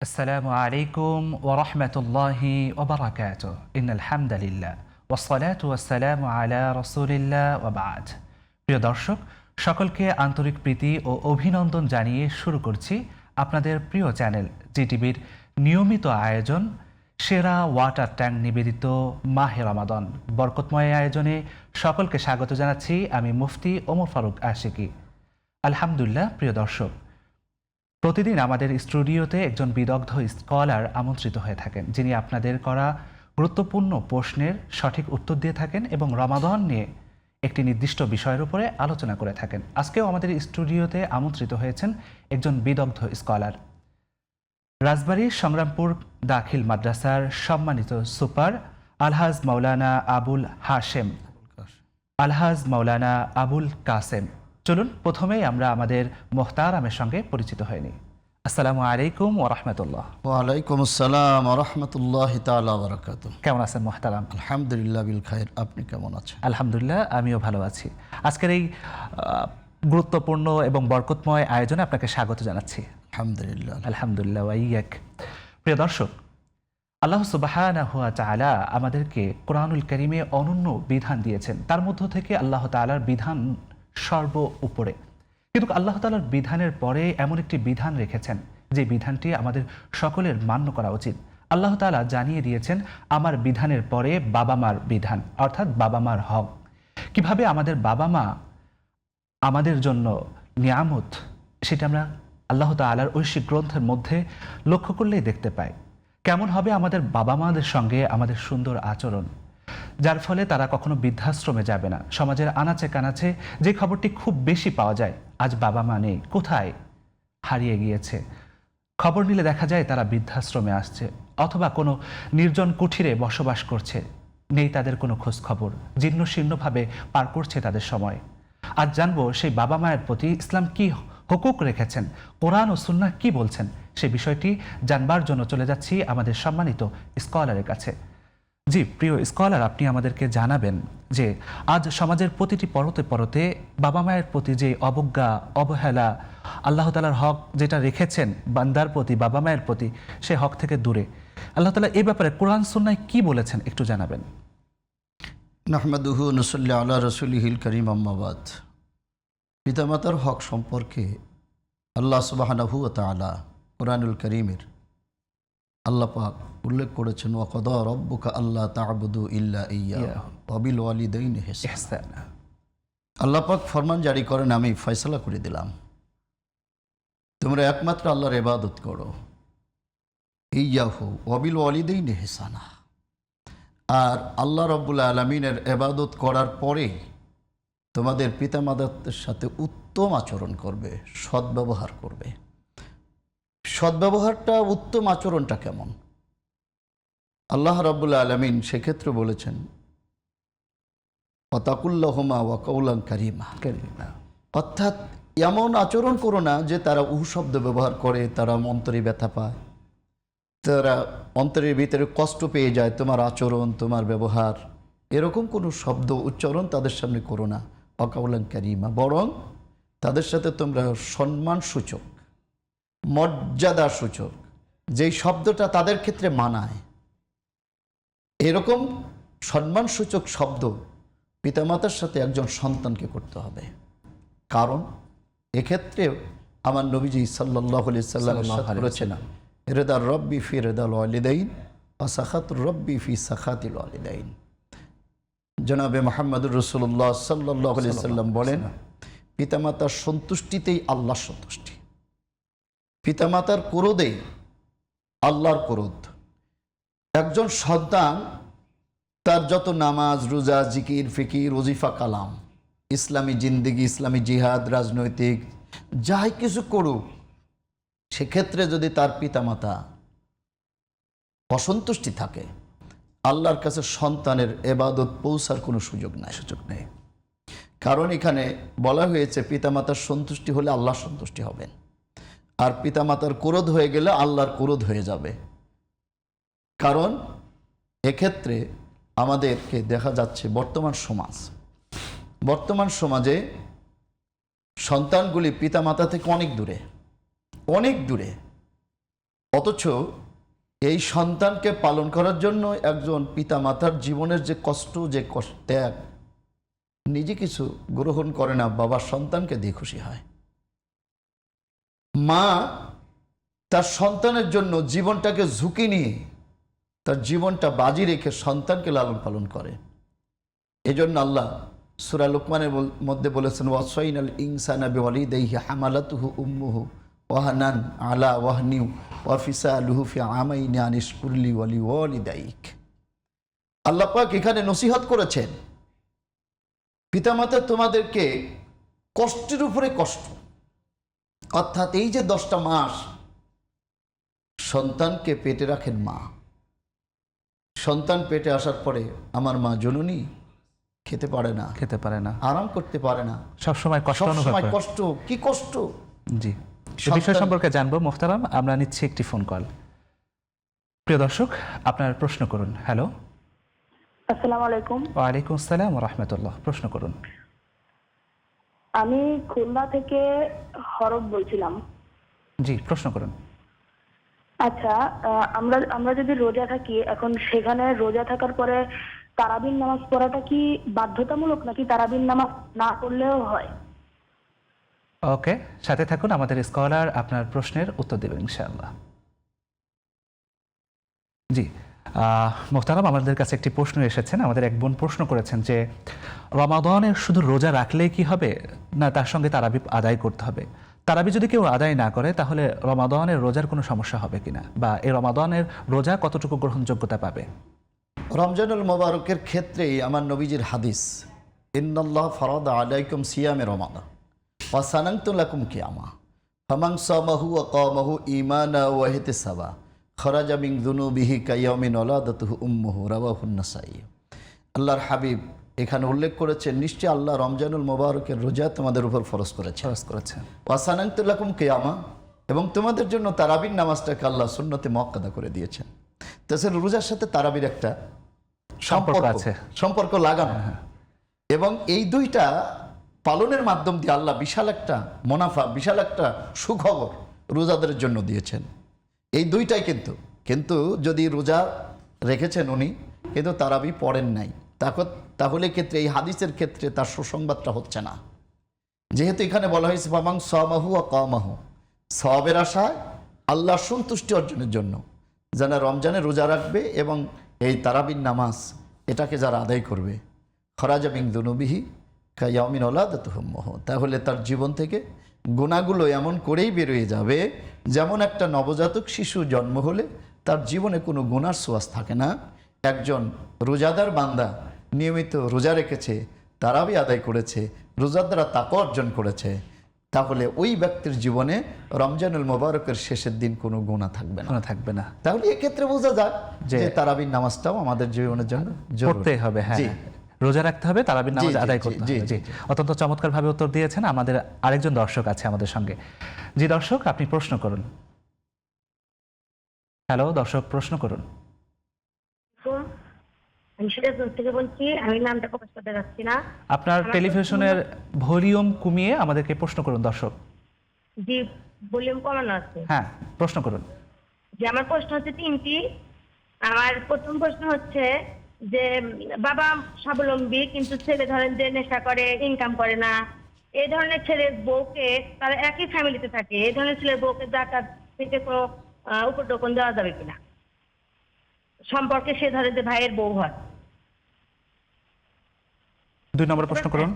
السلام عليكم ورحمة الله وبركاته إن الحمد لله والصلاة والسلام على رسول الله وبعد প্রিয় দর্শক সকলকে আন্তরিক প্রীতি ও অভিনন্দন জানিয়ে শুরু করছি আপনাদের প্রিয় চ্যানেল জিটিভির নিয়মিত আয়োজন সেরা ওয়াটার ট্যাঙ্ক নিবেদিত মাহে রমাদান বরকতময় আয়োজনে সকলকে স্বাগত জানাচ্ছি আমি মুফতি ওমর ফারুক আশিকি। আলহামদুলিল্লাহ প্রিয় দর্শক, প্রতিদিন আমাদের স্টুডিওতে একজন বিদগ্ধ স্কলার আমন্ত্রিত হয়ে থাকেন, যিনি আপনাদের করা গুরুত্বপূর্ণ প্রশ্নের সঠিক উত্তর দিয়ে থাকেন এবং রমাদান নিয়ে একটি নির্দিষ্ট বিষয়ের উপরে আলোচনা করে থাকেন। আজকেও আমাদের স্টুডিওতে আমন্ত্রিত হয়েছেন একজন বিদগ্ধ স্কলার, রাজবাড়ীর সংগ্রামপুর দাখিল মাদ্রাসার সম্মানিত সুপার আলহাজ মাওলানা আবুল কাসেম। চলুন প্রথমেই আমরা আমাদের মোহতারামের সঙ্গে পরিচিত হয়ে নিই। আসসালামু আলাইকুম ওয়া রাহমাতুল্লাহ। ওয়ালাইকুম আসসালাম ওয়া রাহমাতুল্লাহি তাআলা ওয়া বারাকাতুহু। কেমন আছেন মোহতারাম? আলহামদুলিল্লাহ বিল খাইর। আপনি কেমন আছেন? আলহামদুলিল্লাহ আমিও ভালো আছি। আজকের এই গুরুত্বপূর্ণ এবং বরকতময় আয়োজনে আপনাকে স্বাগত জানাচ্ছি। আলহামদুলিল্লাহ। আলহামদুলিল্লাহ ওয়া ইয়াক। প্রিয় দর্শক, আল্লাহ সুবহানাহু ওয়া তাআলা আমাদেরকে কোরআনুল কারীমে অনন্য বিধান দিয়েছেন। তার মধ্য থেকে আল্লাহ তাআলার বিধান সর্ব উপরে, কিন্তু আল্লাহ তাআলার বিধানের পরে এমন একটি বিধান রেখেছেন যে বিধানটি আমাদের সকলের মান্য করা উচিত। আল্লাহ তাআলা জানিয়ে দিয়েছেন আমার বিধানের পরে বাবা মার বিধান, অর্থাৎ বাবা মার হক। কিভাবে আমাদের বাবা মা আমাদের জন্য নিয়ামত, সেটা আমরা আল্লাহ তাআলার ঐশিক গ্রন্থের মধ্যে লক্ষ্য করলেই দেখতে পাই। কেমন হবে আমাদের বাবা মাদের সঙ্গে আমাদের সুন্দর আচরণ, যার ফলে তারা কখনো বৃদ্ধাশ্রমে যাবে না। সমাজের আনাচে কানাচে যে খবরটি খুব বেশি পাওয়া যায়, আজ বাবা মা নেই, কোথায় হারিয়ে গিয়েছে, খবর নিলে দেখা যায় তারা বৃদ্ধাশ্রমে আসছে অথবা কোনো নির্জন কুঠিরে বসবাস করছে, নেই তাদের কোনো খোঁজ খবর, জীর্ণ শীর্ণভাবে পার করছে তাদের সময়। আজ জানবো সেই বাবা মায়ের প্রতি ইসলাম কি হুকুক রেখেছেন, কোরআন ও সুন্নাহ কি বলছেন, সেই বিষয়টি জানবার জন্য চলে যাচ্ছি আমাদের সম্মানিত স্কলারের কাছে। জি প্রিয় স্কলার, আপনি আমাদেরকে জানাবেন যে আজ সমাজের প্রতিটি পরতে পরতে বাবা মায়ের প্রতি যে অবজ্ঞা, অবহেলা, আল্লাহ তাআলার হক যেটা রেখেছেন বান্দার প্রতি, বাবা মায়ের প্রতি, সে হক থেকে দূরে, আল্লাহ তাআলা এই ব্যাপারে কোরআন সুন্নাহ কি বলেছেন একটু জানাবেন। নাহমাদুহু নুসাল্লি আলা রাসূলিহিল কারীম, আম্মা বাদ। পিতামাতার হক সম্পর্কে আল্লাহ সুবহানাহু ওয়া তাআলা কোরআনুল কারীমের আল্লাহ পাক উল্লেখ করেছেন, ওয়া কাদা রাব্বুকা আল্লা তা'বুদু ইল্লা ইয়্যাহু ওয়া বিল ওয়ালিদাইনি ইহসানা। আল্লাহ পাক ফরমান জারি করেন, আমি ফয়সালা করে দিলাম তোমরা একমাত্র আল্লাহর ইবাদত করো, ইয়্যাহু ওয়া বিল ওয়ালিদাইনি ইহসানা। আর আল্লাহ রাব্বুল আলামিনের ইবাদত করার পরে তোমাদের পিতামাতাদের সাথে উত্তম আচরণ করবে, সদ্ব্যবহার করবে। সদ্ব্যবহারটা, উত্তম আচরণটা কেমন? আল্লাহ রাব্বুল আলামিন সেক্ষেত্রে বলেছেন, ওয়াতাকুল্লাহুমা ওয়া কাউলান কারীমা। অর্থাৎ এমন আচরণ করো না যে তারা শব্দ ব্যবহার করে, তারা অন্তরে ব্যথা পায়, তারা অন্তরের ভিতরে কষ্ট পেয়ে যায় তোমার আচরণ, তোমার ব্যবহার, এরকম কোনো শব্দ উচ্চারণ তাদের সামনে করো না। ওয়া কাউলান কারীমা, বরং তাদের সাথে তোমরা সম্মানসূচক, মর্যাদা সূচক যেই শব্দটা তাদের ক্ষেত্রে মানায়, এরকম সম্মানসূচক শব্দ পিতামাতার সাথে একজন সন্তানকে করতে হবে। কারণ এক্ষেত্রে আমার নবীজি সাল্লাল্লাহু আলাইহি সাল্লাম বলেছেন, রিদার রব্বি ফি রিদাল ওয়ালিদাইন ওয়া সাখাতুর রব্বি ফি সাখাতিল ওয়ালিদাইন। জনাবে মুহাম্মদুর রাসূলুল্লাহ সাল্লাল্লাহু আলাইহি সাল্লাম বলেন, পিতামাতার সন্তুষ্টিতেই আল্লাহর সন্তুষ্টি, পিতামাতার ক্রোধেই আল্লাহর ক্রোধ। একজন সন্তান তার যত নামাজ, রোজা, জিকির, ফিকির, ওজিফা, কালাম, ইসলামী জিন্দেগি, ইসলামী জিহাদ, রাজনৈতিক যাই কিছু করুক, সেক্ষেত্রে যদি তার পিতামাতা অসন্তুষ্টি থাকে, আল্লাহর কাছে সন্তানের ইবাদত পৌঁছার কোনো সুযোগ নেই। কারণ এখানে বলা হয়েছে পিতামাতার সন্তুষ্টি হলে আল্লাহ সন্তুষ্টি হবেন, আর পিতামাতার ক্রোধ হয়ে গেলে আল্লাহর ক্রোধ হয়ে যাবে। কারণ এক্ষেত্রে আমাদেরকে দেখা যাচ্ছে বর্তমান সমাজে সন্তানগুলি পিতামাতা থেকে অনেক দূরে, অথচ এই সন্তানকে পালন করার জন্য একজন পিতামাতার জীবনের যে কষ্ট, যে ত্যাগ, নিজে কিছু গ্রহণ করে না, বাবার সন্তানকে দিয়ে খুশি হয়। মা তার সন্তানের জন্য জীবনটাকে ঝুঁকি নিয়ে, তার জীবনটা বাজি রেখে সন্তানকে লালন পালন করে। এজন্য আল্লাহ সূরা লুকমানের মধ্যে বলেছেন, ওয়াসাইনাল ইনসানা বিওয়ালিদাইহি হামালাতুহু উম্মুহু ওয়াহানান আলা ওয়াহনি ওয়া ফিসালুহু ফি আমাইনি আন ইশকুরলি ওয়া লিওয়ালিদাইক। আল্লাহ পাক এখানে নসিহত করেছেন, পিতামাতা তোমাদেরকে কষ্টের উপরে কষ্ট, অর্থাৎ এই যে 10টা মাস সন্তানকে পেটে রাখেন মা, সন্তান পেটে আসার পরে আমার মা জননী খেতে পারে না, আরাম করতে পারে না, সবসময় কষ্ট অনুভব করে। কষ্ট, কি কষ্ট। জি, এই বিষয় সম্পর্কে জানবো মোহতারাম। আমরা নিচ্ছি একটি ফোন কল। প্রিয় দর্শক, আপনার প্রশ্ন করুন। হ্যালো, আসসালামু আলাইকুম। ওয়ালাইকুম আসসালাম ওয়া রাহমাতুল্লাহ। প্রশ্ন করুন। আমি খুলনা থেকে হরফ বলছিলাম। জি, প্রশ্ন করুন। আচ্ছা, আমরা যদি রোজা থাকি, এখন সেখানে রোজা থাকার পরে তারাবির নামাজ পড়াটা কি বাধ্যতামূলক, নাকি তারাবির নামাজ না পড়লেও হয়? ওকে, সাথে থাকুন, আমাদের স্কলার আপনার প্রশ্নের উত্তর দেবেন ইনশাআল্লাহ। জি, মোহতারাম, আমাদের কাছে একটি প্রশ্ন এসেছেন। আমাদের এক বোন প্রশ্ন করেছেন যে রমাদানের শুধু রোজা রাখলেই কি হবে, না তার সঙ্গে তারাবি আদায় করতে হবে? তারাবি যদি কেউ আদায় না করে তাহলে রমাদানের রোজার কোনো সমস্যা হবে কিনা, বা এই রমাদানের রোজা কতটুকু গ্রহণযোগ্যতা পাবে? রমজানুল মোবারকের ক্ষেত্রেই আমার নবীজির হাদিস, ইন্নাল্লাহ ফারাদা আলাইকুম সিয়ামে রমাদান ওয়া সানানতু লাকুম কিয়ামা ফামান সামাহু ওয়া কামাহু ঈমানা ওয়া ইহতিসাবা খরাজা মিন যুনুবিহি কায়াউমিন ওয়ালাদাতুহু উম্মুহু রাওয়াহুন নাসাই। আল্লাহর হাবিব এখানে উল্লেখ করেছেন, নিশ্চয়ই আল্লাহ রমজানুল মোবারকের রোজা তোমাদের উপর ফরজ করেছেন। ওয়া সানানতু লাকুম কিয়ামা, এবং তোমাদের জন্য তারাবির নামাজটাকে আল্লাহ সুন্নতে মুআক্কাদা করে দিয়েছেন। তাছাড়া রোজার সাথে তারাবির একটা সম্পর্ক লাগানো, এবং এই দুইটা পালনের মাধ্যম দিয়ে আল্লাহ বিশাল একটা মুনাফা, বিশাল একটা সুখবর রোজাদের জন্য দিয়েছেন। এই দুইটাই কিন্তু যদি রোজা রেখেছেন উনি, কিন্তু তারাবি পড়েন নাই, তাহলে ক্ষেত্রে এই হাদিসের ক্ষেত্রে তার সুসংবাদটা হচ্ছে না। যেহেতু এখানে বলা হয়েছে ফামান সামাহু ওয়া কামাহু, সওয়াবের আশায় আল্লাহর সন্তুষ্টি অর্জনের জন্য যারা রমজানে রোজা রাখবে এবং এই তারাবির নামাজ এটাকে যারা আদায় করবে, খরাজা মিন যুনুবিহি কায়াউমিন ওয়ালাদাতুহু উম্মুহু, তাহলে তার জীবন থেকে গুনাহগুলো এমন করেই বেরিয়ে যাবে যেমন একটা নবজাতক শিশু জন্ম হলে তার জীবনে কোনো গুনার সোয়াস থাকে না। একজন রোজাদার বান্দা নিয়মিত রোজা রেখেছে, তারাবি আদায় করেছে, রোজার দ্বারা তাকওয়া অর্জন করেছে, তাহলে ওই ব্যক্তির জীবনে রমজানুল মোবারকের শেষের দিন কোনো গুনাহ থাকবে না। তাহলে এক্ষেত্রে বোঝা যায় যে তারাবির নামাজটাও আমাদের জীবনের জন্য পড়তে হবে। হ্যাঁ, রোজা রাখতে হবে, তারাবির নামাজ আদায় করতে হবে। জি, অত্যন্ত চমৎকার ভাবে উত্তর দিয়েছেন। আমাদের আরেকজন দর্শক আছে আমাদের সঙ্গে। জি দর্শক, আপনি প্রশ্ন করুন। হ্যালো দর্শক, প্রশ্ন করুন। থেকে বলছি, আমি নামটা প্রকাশ করতে যাচ্ছি না। আপনার টেলিভিশনের ভলিউম কমিয়ে আমাদেরকে প্রশ্ন করুন দর্শক। জি, ভলিউম কমানো আছে। হ্যাঁ, প্রশ্ন করুন। যে আমার প্রশ্ন হচ্ছে 3টি। আমার প্রথম প্রশ্ন হচ্ছে যে বাবা স্বাবলম্বী, কিন্তু ছেলে ধরেন যে নেশা করে, ইনকাম করে না, এই ধরনের ছেলের বউকে, তারা একই ফ্যামিলিতে থাকে, এই ধরনের ছেলের বউকে জাকাত থেকে কোনো উপটোকন দেওয়া যাবে কিনা, সম্পর্কে সে ধরে যে ভাইয়ের বউ হয়। 2 নম্বর প্রশ্ন করুন।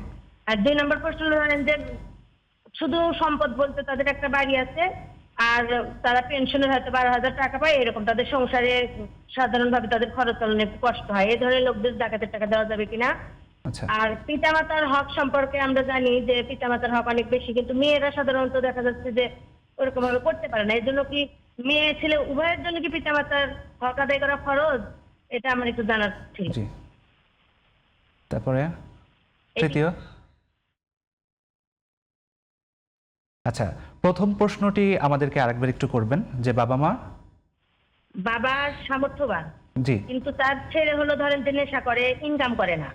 আর 2 নম্বর প্রশ্ন ধরেন যে শুধু সম্পদ বলতে তাদের একটা বাড়ি আছে, আর তারা পেনশনের হয়তো 12,000 টাকা পায়, এরকম তাদের সংসারে সাধারণভাবে তাদের খরচ চালানো একটু কষ্ট হয়, এই ধরনের লোকদের জাকাতের টাকা দেওয়া যাবে কিনা। আর পিতামাতার হক সম্পর্কে আমরা জানি যে পিতামাতার হক অনেক বেশি, কিন্তু মেয়েরা সাধারণত দেখা যাচ্ছে যে ওরকম ভাবে করতে পারে না। এর জন্য কি মেয়ে ছেলে উভয়ের জন্য কি পিতামাতার হক আদায় করা ফরজ? এটা আমার একটু জানার ছিল। তারপরে তৃতীয়। আচ্ছা, প্রথম প্রশ্নটি আমাদেরকে আরেকবার একটু করবেন, যে বাবা সামর্থ্যবান, জি, কিন্তু তার ছেলে হলো ধরেন যে নেশা করে, ইনকাম করে না,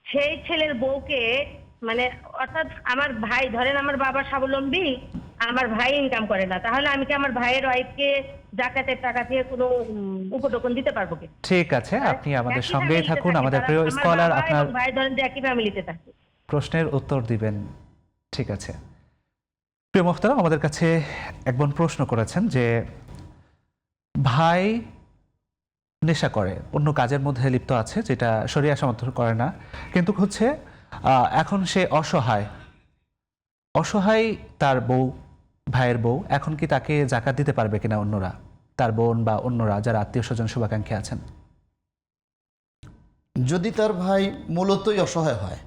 সেই ছেলের বউকে মানে অর্থাৎ আমার ভাই, ধরেন আমার বাবা স্বাবলম্বী, আমার ভাই ইনকাম করে না, তাহলে আমি কি আমার ভাইয়ের ওয়াইফকে জাকাতের টাকা দিয়ে কোনো উপটোকন দিতে পারবো কি? ঠিক আছে, আপনি আমাদের একই সঙ্গেই ফ্যামিলিতে থাকুন। থাকে আমাদের তারা, প্রিয় আমার স্কলার বাবা আপনার এবং ভাই ধরেন যে একই ফ্যামিলিতে থাকে। প্রশ্নের উত্তর দিবেন। ঠিক আছে, প্রিয় মোহতারাম, আমাদের কাছে এক বোন প্রশ্ন করেছেন যে ভাই নেশা করে, অন্য কাজের মধ্যে লিপ্ত আছে যেটা শরিয়া সমর্থন করে না, কিন্তু হচ্ছে এখন সে অসহায় তার বউ, ভাইয়ের বউ, এখন কি তাকে জাকাত দিতে পারবে কিনা অন্যরা, তার বোন বা অন্যরা যারা আত্মীয় স্বজন শুভাকাঙ্ক্ষী আছেন? যদি তার ভাই মূলতই অসহায় হয়,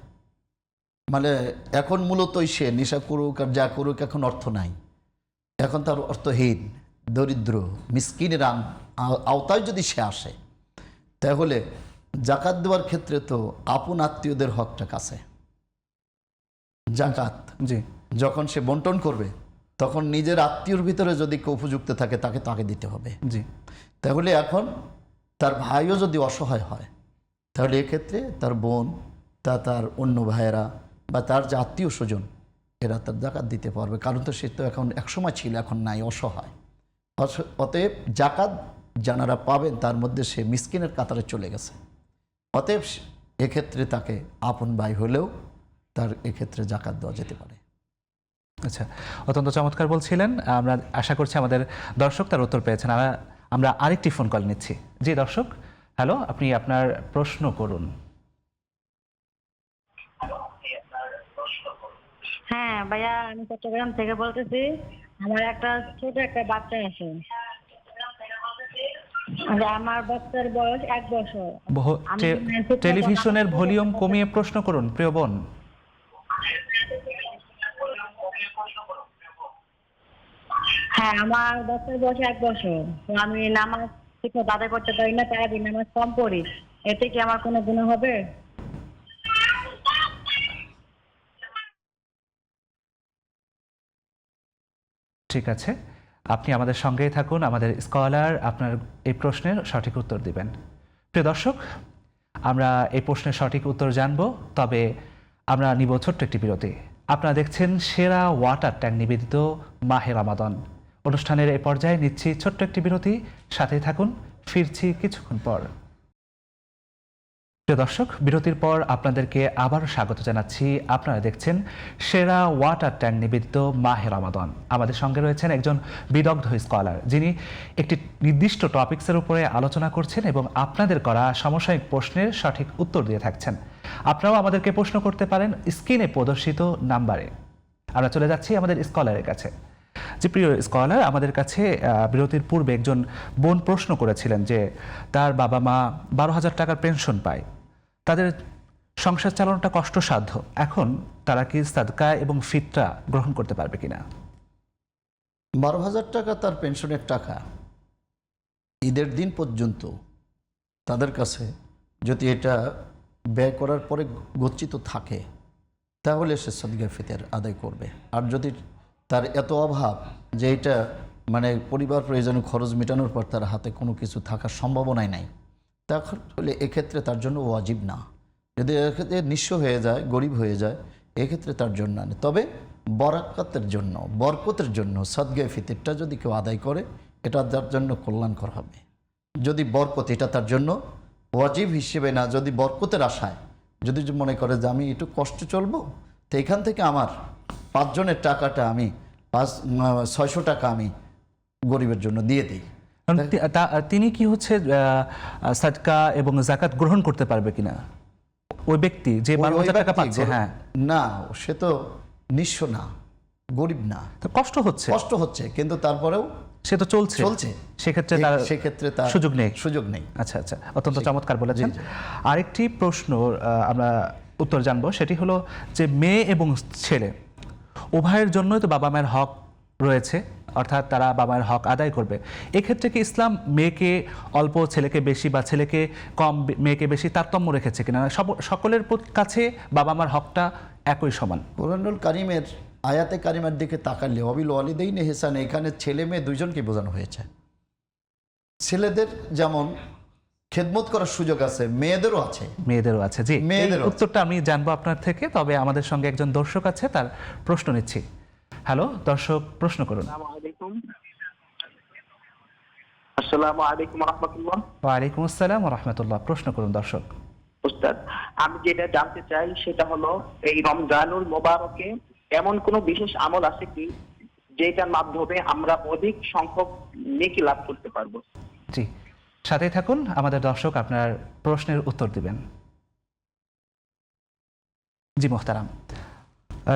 মানে এখন মূলতই সে নেশা করুক আর যা করুক, এখন অর্থ নাই, এখন তার অর্থহীন, দরিদ্র, মিসকিনের আওতায় যদি সে আসে, তাহলে জাকাত দেওয়ার ক্ষেত্রে তো আপন আত্মীয়দের হকটা কাছে। জাকাত জি, যখন সে বন্টন করবে, তখন নিজের আত্মীয়র ভিতরে যদি কেউ উপযুক্ত থাকে তাকে তাকে দিতে হবে। জি, তাহলে এখন তার ভাইও যদি অসহায় হয়, তাহলে এক্ষেত্রে তার বোন, তার অন্য ভাইয়েরা বা তার যে আত্মীয় স্বজন, এরা তার জাকাত দিতে পারবে। কারণ তো সে তো এখন একসময় ছিল, এখন নাই, অসহায়। অতএব জাকাত যারা পাবেন তার মধ্যে সে মিসকিনের কাতারে চলে গেছে। অতএব এক্ষেত্রে তাকে আপন ভাই হলেও তার এক্ষেত্রে জাকাত দেওয়া যেতে পারে। আচ্ছা, অত্যন্ত চমৎকার বলছিলেন। আমরা আশা করছি আমাদের দর্শক তার উত্তর পেয়েছেন। আমরা আরেকটি ফোন কল নিচ্ছি। জি দর্শক, হ্যালো, আপনি আপনার প্রশ্ন করুন। হ্যাঁ ভাইয়া, আমি চট্টগ্রাম থেকে বলতেছি। আমার ছোট একটা বাচ্চা আছে। আমার বাচ্চার বয়স 1 বছর। টেলিভিশনের ভলিউম কমিয়ে প্রশ্ন করুন প্রিয় বোন। হ্যাঁ, আমার বাচ্চার বয়স 1 বছর। তো আমি নামাজ ঠিক মতো আদায় করতে পারি না, তাই আমি নামাজ কম পড়ি। এতে কি আমার কোনো গুনাহ হবে? ঠিক আছে, আপনি আমাদের সঙ্গেই থাকুন। আমাদের স্কলার আপনার এই প্রশ্নের সঠিক উত্তর দিবেন। প্রিয় দর্শক, আমরা এই প্রশ্নের সঠিক উত্তর জানব, তবে আমরা নিব ছোট্ট একটি বিরতি। আপনারা দেখছেন সেরা ওয়াটার ট্যাঙ্ক নিবেদিত মাহে রমাদান অনুষ্ঠানের এই পর্যায়ে নিচ্ছি ছোট্ট একটি বিরতি। সাথেই থাকুন, ফিরছি কিছুক্ষণ পর। প্রিয় দর্শক, বিরতির পর আপনাদেরকে আবারও স্বাগত জানাচ্ছি। আপনারা দেখছেন সেরা ওয়াটার ট্যাঙ্ক নিবেদিত মাহে রমাদান। আমাদের সঙ্গে রয়েছেন একজন বিদগ্ধ স্কলার, যিনি একটি নির্দিষ্ট টপিকসের উপরে আলোচনা করছেন এবং আপনাদের করা সমসাময়িক প্রশ্নের সঠিক উত্তর দিয়ে থাকছেন। আপনারাও আমাদেরকে প্রশ্ন করতে পারেন স্ক্রিনে প্রদর্শিত নাম্বারে। আমরা চলে যাচ্ছি আমাদের স্কলারের কাছে। যে প্রিয় স্কলার, আমাদের কাছে বিরতির পূর্বে একজন বোন প্রশ্ন করেছিলেন যে তার বাবা মা 12,000 টাকার পেনশন পায়, তাদের সংসার চালানোটা কষ্টসাধ্য, এখন তারা কি সাদকা এবং ফিতরা গ্রহণ করতে পারবে কিনা? 12,000 টাকা তার পেনশনের টাকা ঈদের দিন পর্যন্ত তাদের কাছে যদি এটা ব্যয় করার পরে গচ্ছিত থাকে, তাহলে সে সাদকা ফিতর আদায় করবে। আর যদি তার এত অভাব যে এটা মানে পরিবার প্রয়োজনীয় খরচ মেটানোর পর তার হাতে কোনো কিছু থাকার সম্ভাবনাই নাই, তাহলে এক্ষেত্রে তার জন্য ওয়াজিব না। যদি এক্ষেত্রে নিঃস্ব হয়ে যায়, গরিব হয়ে যায়, এক্ষেত্রে তার জন্য না। তবে বরকতের জন্য সাদকা ফিতরটা যদি কেউ আদায় করে, এটা তার জন্য কল্যাণকর হবে। যদি বরকত, এটা তার জন্য ওয়াজিব হিসেবে না, যদি বরকতের আশায় যদি মনে করে যে আমি একটু কষ্ট চলবো, তো এখান থেকে আমার 5 জনের টাকাটা আমি 600 টাকা আমি গরিবের জন্য দিয়ে দিই, তিনি কি হচ্ছে সাদকা এবং জাকাত গ্রহণ করতে পারবে কিনা ওই ব্যক্তি যে 12,000 টাকা পাচ্ছে? হ্যাঁ, না, সে তো নিঃস্ব না, গরিব না, তো কষ্ট হচ্ছে কিন্তু তারপরেও সে তো চলছে, সেক্ষেত্রে তার সুযোগ নেই। আচ্ছা আচ্ছা, অত্যন্ত চমৎকার বলেছেন। আরেকটি প্রশ্ন আমরা উত্তর জানবো, সেটি হলো যে মেয়ে এবং ছেলে উভয়ের জন্যই তো বাবা মায়ের হক রয়েছে, অর্থাৎ তারা বাবা মায়ের হক আদায় করবে। এক্ষেত্রে কি ইসলাম মেয়েকে অল্প, ছেলেকে বেশি বা ছেলেকে কম, মেয়েকে বেশি তারতম্য রেখেছে কিনা? সকলের কাছে বাবা মার হকটা একই সমান? কোরআনুল কারীমের আয়াতে কারিমার দিকে তাকালে ওয়াবিল ওয়ালিদাইনি ইহসানা, এখানে ছেলে মেয়ে দুইজনকে বোঝানো হয়েছে। ছেলেদের যেমন খেদমত করার সুযোগ আছে, মেয়েদেরও আছে। মেয়েদেরও আছে, জি। মেয়েদেরও এই উত্তরটা আমি জানবো আপনার থেকে, তবে আমাদের সঙ্গে একজন দর্শক আছে, তার প্রশ্ন নিচ্ছি। হ্যালো দর্শক, প্রশ্ন করুন। আসসালামু আলাইকুম রাহমাতুল্লাহ। ওয়ালাইকুম আসসালাম ওয়া রাহমাতুল্লাহ। প্রশ্ন করুন দর্শক। উস্তাদ, আমি যেটা জানতে চাই সেটা হলো এই রমজানুল মোবারকে এমন কোন বিশেষ আমল আছে কি যেটার মাধ্যমে আমরা অধিক সংখ্যক নেকি লাভ করতে পারবো? জি, সাথে থাকুন, আমাদের দর্শক আপনার প্রশ্নের উত্তর দিবেন। জি মোহতারাম,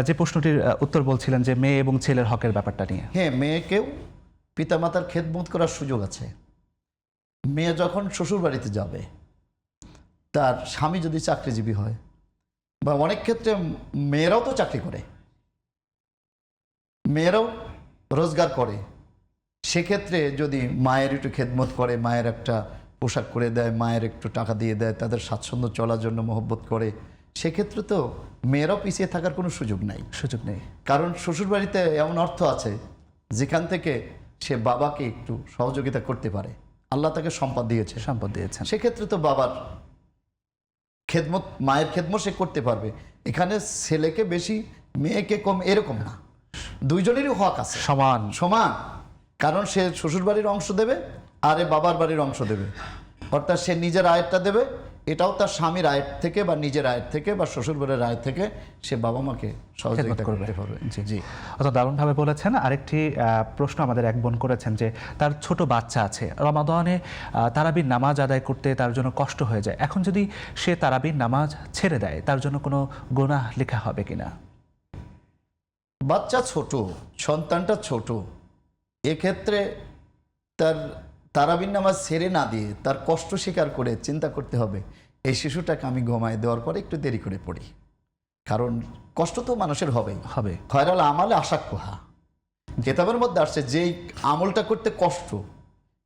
যে প্রশ্নটির উত্তর বলছিলেন যে মেয়ে এবং ছেলের হকের ব্যাপারটা নিয়ে। হ্যাঁ, মেয়েকেও পিতামাতার খেদমত করার সুযোগ আছে। মেয়ে যখন শ্বশুর বাড়িতে যাবে, তার স্বামী যদি চাকরিজীবী হয়, বা অনেক ক্ষেত্রে মেয়েরাও তো চাকরি করে, মেয়েরাও রোজগার করে, সেক্ষেত্রে যদি মায়ের একটু খেদমত করে, মায়ের একটা পোশাক করে দেয়, মায়ের একটু টাকা দিয়ে দেয়, তাদের স্বাচ্ছন্দ্য চলার জন্য মহব্বত করে, সেক্ষেত্রে তো মেয়েরাও পিছিয়ে থাকার কোনো সুযোগ নাই। সুযোগ নেই, কারণ শ্বশুরবাড়িতে এমন অর্থ আছে যেখান থেকে সে বাবাকে একটু সহযোগিতা করতে পারে। আল্লাহ তাকে সম্পদ দিয়েছে, সম্পদ দিয়েছেন। সেক্ষেত্রে তো বাবার খেদমত, মায়ের খেদমত সে করতে পারবে। এখানে ছেলেকে বেশি মেয়েকে কম এরকম না, দুইজনেরই হক আছে, সমান সমান। কারণ সে শ্বশুরবাড়ির অংশ দেবে আর এ বাবার বাড়ির অংশ দেবে, অর্থাৎ সে নিজের আয়েরটা দেবে, এটাও তার স্বামীর আয়ের থেকে বা নিজের আয়ের থেকে বা শ্বশুরবাড়ির আয়ের থেকে সে বাবা মাকে সহযোগিতা করতে পারবে। জি জি, অত দারুণভাবে বলেছেন। আরেকটি প্রশ্ন আমাদের এক বোন করেছেন যে তার ছোট বাচ্চা আছে, রমাদানে তারাবির নামাজ আদায় করতে তার জন্য কষ্ট হয়ে যায়, এখন যদি সে তারাবির নামাজ ছেড়ে দেয় তার জন্য কোনো গুনাহ লেখা হবে কিনা? বাচ্চা ছোট, সন্তানটা ছোট, এক্ষেত্রে তার তারাবির নামাজ ছেড়ে না দিয়ে তার কষ্ট স্বীকার করে চিন্তা করতে হবে, এই শিশুটাকে আমি ঘুমায় দেওয়ার পরে একটু দেরি করে পড়ি। কারণ কষ্ট তো মানুষের হবেই হবে। খয়রাল আমালে আশাক্কুহা, কেতাবের মধ্যে আসছে যেই আমলটা করতে কষ্ট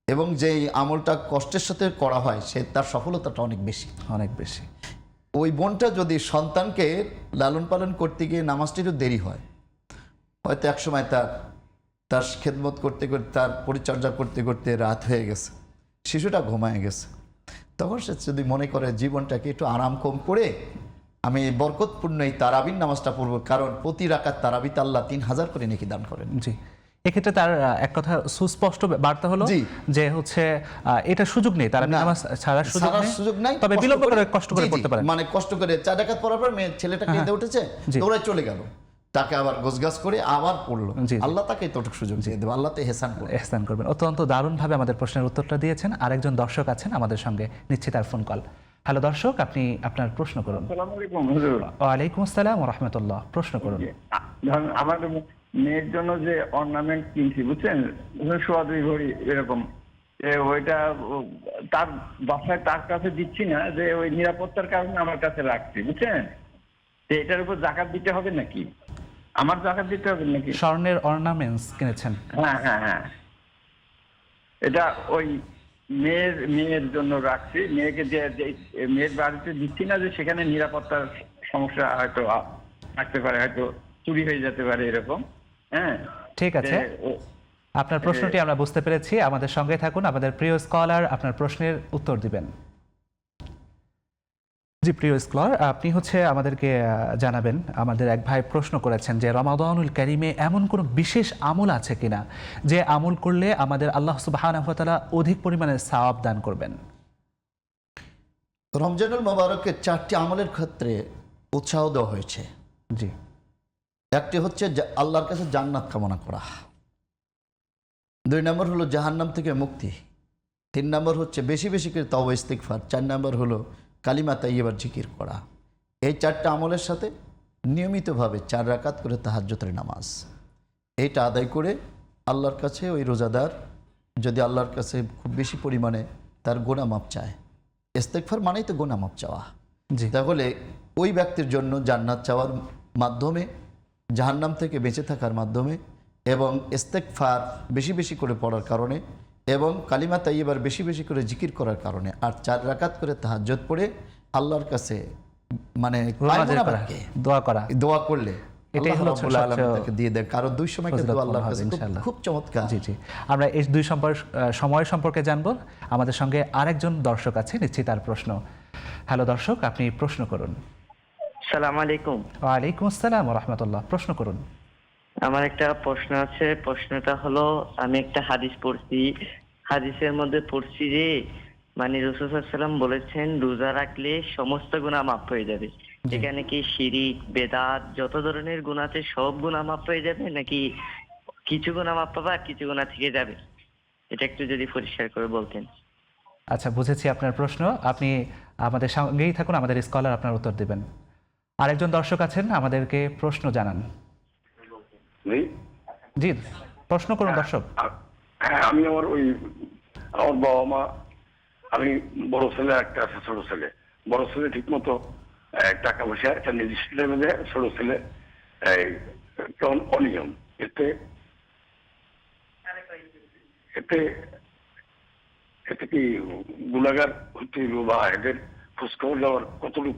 এবং যেই আমলটা কষ্টের সাথে করা হয় সে তার সফলতাটা অনেক বেশি, অনেক বেশি। ওই বোনটা যদি সন্তানকে লালন পালন করতে গিয়ে নামাজটা একটু দেরি হয়, হয়তো একসময় তার খেদমত করতে করতে, তার পরিচর্যা করতে করতে রাত হয়ে গেছে, শিশুটা ঘুমায় গেছে, তখন সে যদি মনে করে জীবনটাকে একটু আরাম কম করে আমি বরকতপূর্ণ এই তারাবির নামাজটা পড়বো, কারণ প্রতি রাকাত তারাবিতে আল্লাহ 3000 করে নেকি দান করেন। জি, এক্ষেত্রে তার এক কথা সুস্পষ্ট বার্তা হলো জি। যে হচ্ছে এটা সুযোগ নেই, তারা না, নামাজ ছাড়ার সুযোগ নাই, তবে কষ্ট বিলম্ব করে কষ্ট করে জি, জি, পড়তে পারে। মানে কষ্ট করে 4 রাকাত পড়ার পর মেয়ে ছেলেটা কেঁদে উঠেছে, জি। দৌড়ায় চলে গেল, তাকে আবার গোছগাছ করে আবার পড়লো, জি, জি। আল্লাহ তাকে ততটুকু সুযোগ দিয়ে দেবে, আল্লাহ তো হেসান করবে। ইহসান করবেন। অত্যন্ত দারুণভাবে আমাদের প্রশ্নের উত্তরটা দিয়েছেন। আরেকজন দর্শক আছেন আমাদের সঙ্গে, নিচ্ছি তার ফোন কল। হ্যালো দর্শক, আপনি আপনার প্রশ্ন করুন। আসসালামু আলাইকুম হুজুর। ওয়ালাইকুম আসসালাম ওয়া রাহমাতুল্লাহ। প্রশ্ন করুন। ধরুন আমার মেয়ের জন্য যে অর্নামেন্ট কিনছি, বুঝছেন, সোয়া 2 ভরি এরকম, ওইটা তার বাসায় তার কাছে দিচ্ছি না, যে ওই নিরাপত্তার কারণে আমার কাছে রাখছি, বুঝছেন। তো এটার উপর জাকাত দিতে হবে নাকি? আমার জাকাত দিতে হবে নাকি? স্বর্ণের অর্নামেন্টস কিনেছেন? হ্যাঁ হ্যাঁ হ্যাঁ, এটা ওই মেয়ের জন্য রাখছি, মেয়েকে যে মেয়ের বাড়িতে দিচ্ছি না, যে সেখানে নিরাপত্তার সমস্যা হয়তো থাকতে পারে, হয়তো চুরি হয়ে যেতে পারে এরকম। হ্যাঁ, ঠিক আছে, আপনার প্রশ্নটি আমরা বুঝতে পেরেছি। আমাদের সঙ্গে থাকুন, আমাদের প্রিয় স্কলার আপনার প্রশ্নের উত্তর দিবেন। জি প্রিয় স্কলার, আপনি হচ্ছে আমাদেরকে জানাবেন, আমাদের এক ভাই প্রশ্ন করেছেন যে রমাদানুল কারিমে এমন কোনো বিশেষ আমল আছে কিনা যে আমল করলে আমাদের আল্লাহ সুবহানাহু ওয়া তাআলা অধিক পরিমাণে সওয়াব দান করবেন? রমজানুল মোবারকে 4টি আমলের ক্ষেত্রে উৎসাহ দেওয়া হয়েছে। জি, একটি হচ্ছে আল্লাহর কাছে জান্নাত কামনা করা, 2 নম্বর হলো জাহান্নাম থেকে মুক্তি, 3 নম্বর হচ্ছে বেশি বেশি করে তওবা ইস্তিগফার, 4 নম্বর হলো কালিমা তাইয়্যিবার জিকির করা। এই 4টা আমলের সাথে নিয়মিতভাবে 4 রাকাত করে তাহাজ্জুদের নামাজ, এইটা আদায় করে আল্লাহর কাছে ওই রোজাদার যদি আল্লাহর কাছে খুব বেশি পরিমাণে তার গুনাহ মাফ চায়, ইস্তিগফার মানেই তো গুনাহ মাফ চাওয়া, জি, তাহলে ওই ব্যক্তির জন্য জান্নাত চাওয়ার মাধ্যমে, জাহান্নাম থেকে বেঁচে থাকার মাধ্যমে, এবং ইস্তেগফার বেশি বেশি করে পড়ার কারণে, এবং কালিমা তাইয়্যিবার বেশি বেশি করে জিকির করার কারণে, আর 4 রাকাত করে তাহাজ্জুদ পড়ে আল্লাহর কাছে মানে দোয়া করা, দোয়া করলে এটাই আল্লাহ হলো রাব্বুল আলামিন সবচেয়ে তাকে দিয়ে দেন, কারণ 2 সময় কিন্তু ফজিলতপূর্ণ আল্লাহর হবে কাছে খুব- ইনশাআল্লাহ। খুব চমৎকার। জি জি, আমরা এই সময় সম্পর্কে জানবো। আমাদের সঙ্গে আরেকজন দর্শক আছে, নিচ্ছি তার প্রশ্ন। হ্যালো দর্শক, আপনি প্রশ্ন করুন। সালাম আলাইকুম। ওয়ালাইকুম আসসালাম ওয়া রাহমাতুল্লাহ, প্রশ্ন করুন। আমার একটা প্রশ্ন আছে। প্রশ্নটা হলো, আমি একটা হাদিস পড়ছি, হাদিসের মধ্যে পড়ছি যে মানে রাসূল সাল্লাল্লাহু আলাইহি ওয়াসাল্লাম বলেছেন রোজা রাখলে সমস্ত গুনাহ মাফ হয়ে যাবে। এখানে কি শিরিক, বেদাত, যত ধরনের গুনাহ আছে সব গুনাহ মাফ হয়ে যাবে, নাকি কিছু গুনাহ মাফ পাবে আর কিছু গুনাহ থেকে যাবে? এটা একটু যদি পরিষ্কার করে বলতেন। আচ্ছা, বুঝেছি আপনার প্রশ্ন। আপনি আমাদের সঙ্গেই থাকুন, আমাদের স্কলার আপনার উত্তর দেবেন। আরেকজন দর্শক আছেন, আমাদেরকে প্রশ্ন জানান। জি, প্রশ্ন করুন দর্শক। হ্যাঁ, আমি আমার বাবা মা, আমি বড় ছেলে একটা আছে, ছোট ছেলে। বড় ছেলে ঠিক মতো টাকা পয়সা একটা নির্দিষ্ট টাইমে দেয়, ছোট ছেলে কেমন অনিয়ম। এতে এতে এতে কি গুণাগার হতে হইব বা এদের খোঁজখবর দেওয়ার কতটুকু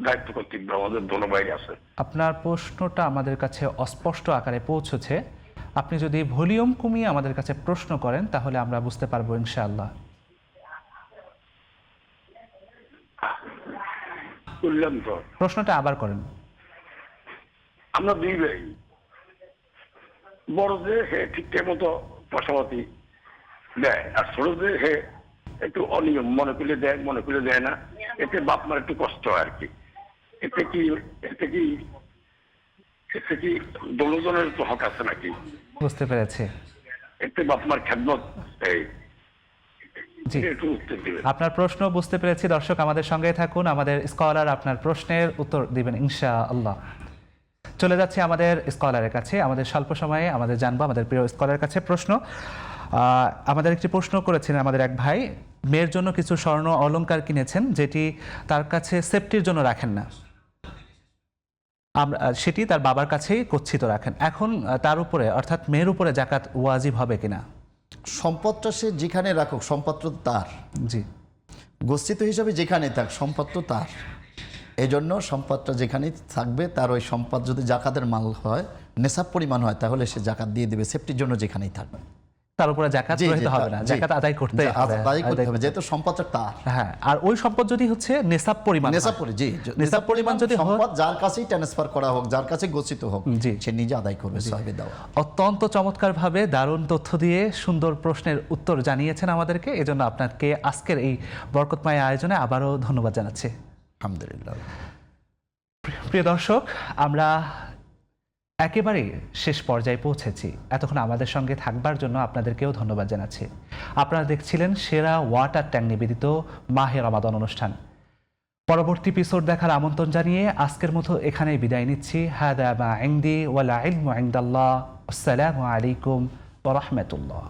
দায়িত্ব কর্তৃত্ব আমাদের দোনো বাইরে আছে? আপনার প্রশ্নটা আমাদের কাছে অস্পষ্ট আকারে পৌঁছেছে। আপনি যদি ভলিউম কমিয়ে আমাদের কাছে প্রশ্ন করেন তাহলে আমরা বুঝতে পারবো ইনশাআল্লাহ। করলাম তো, প্রশ্নটা আবার করেন। আমরা দুই ভাই। বড় যে হে ঠিকঠাক মতো পয়সাপাতি দেয়, আর ছোট যে হে একটু অনিয়ম, মনে করলে দেয়, মনে করলে দেয় না। এতে বাপ মার একটু কষ্ট হয় আর কি। এতে কি দোনোজনের তো হক আছে নাকি? বুঝতে পেরেছি। এতে বাপ মার খেদমত জি, একটু উত্তর দিবেন। আপনার প্রশ্ন বুঝতে পেরেছি। দর্শক, আমাদের সঙ্গে থাকুন, আমাদের স্কলার আপনার প্রশ্নের উত্তর দিবেন ইনশাআল্লাহ। চলে যাচ্ছে আমাদের স্কলারের কাছে। আমাদের স্বল্প সময়ে আমাদের জানবো আমাদের প্রিয় স্কলারের কাছে প্রশ্ন। আমাদের একটি প্রশ্ন করেছিলেন আমাদের এক ভাই, মেয়ের জন্য কিছু স্বর্ণ অলংকার কিনেছেন যেটি তার কাছে সেফটির জন্য রাখেন না, সেটি তার বাবার কাছেই গচ্ছিত রাখেন। এখন তার উপরে অর্থাৎ মেয়ের উপরে জাকাত ওয়াজিব হবে কিনা? সম্পদটা সে যেখানে রাখুক, সম্পদ তো তার। জি, গচ্ছিত হিসাবে যেখানে থাক, সম্পদ তো তার। এই জন্য সম্পদটা যেখানেই থাকবে, তার ওই সম্পদ যদি জাকাতের মাল হয়, নেশাব পরিমাণ হয়, তাহলে সে জাকাত দিয়ে দেবে, সেফটির জন্য যেখানেই থাকবে। তার উপরে জাকাত প্রহিত হবে না, জাকাত আদায় করতে হবে, যেহেতু সম্পদটা তার। হ্যাঁ, আর ওই সম্পদ যদি হচ্ছে নেশাব পরিমাণ, নেশাব পরিমাণ যদি হয়, সম্পদ যার কাছেই ট্রান্সফার করা হোক, যার কাছে গচ্ছিত হোক, জি, সে নিজে আদায় করবে সাহেবে দেওয়া। অত্যন্ত চমৎকারভাবে দারুণ তথ্য দিয়ে সুন্দর প্রশ্নের উত্তর জানিয়েছেন আমাদেরকে। এজন্য আপনাকে আজকের এই বরকতময় আয়োজনে আবারও ধন্যবাদ জানাচ্ছি। আলহামদুলিল্লাহ। প্রিয় দর্শক, আমরা একেবারে শেষ পর্যায়ে পৌঁছেছি। এতক্ষণ আমাদের সঙ্গে থাকবার জন্য আপনাদেরকেও ধন্যবাদ জানাচ্ছি। আপনারা দেখছিলেন সেরা ওয়াটার ট্যাঙ্ক নিবেদিত মাহে রমাদান অনুষ্ঠান। পরবর্তী এপিসোড দেখার আমন্ত্রণ জানিয়ে আজকের মতো এখানেই বিদায় নিচ্ছি। হাদা মা ইনদি ওয়াল ইলমু ইনদাল্লাহ। আসসালামু আলাইকুম ওয়া রাহমাতুল্লাহ।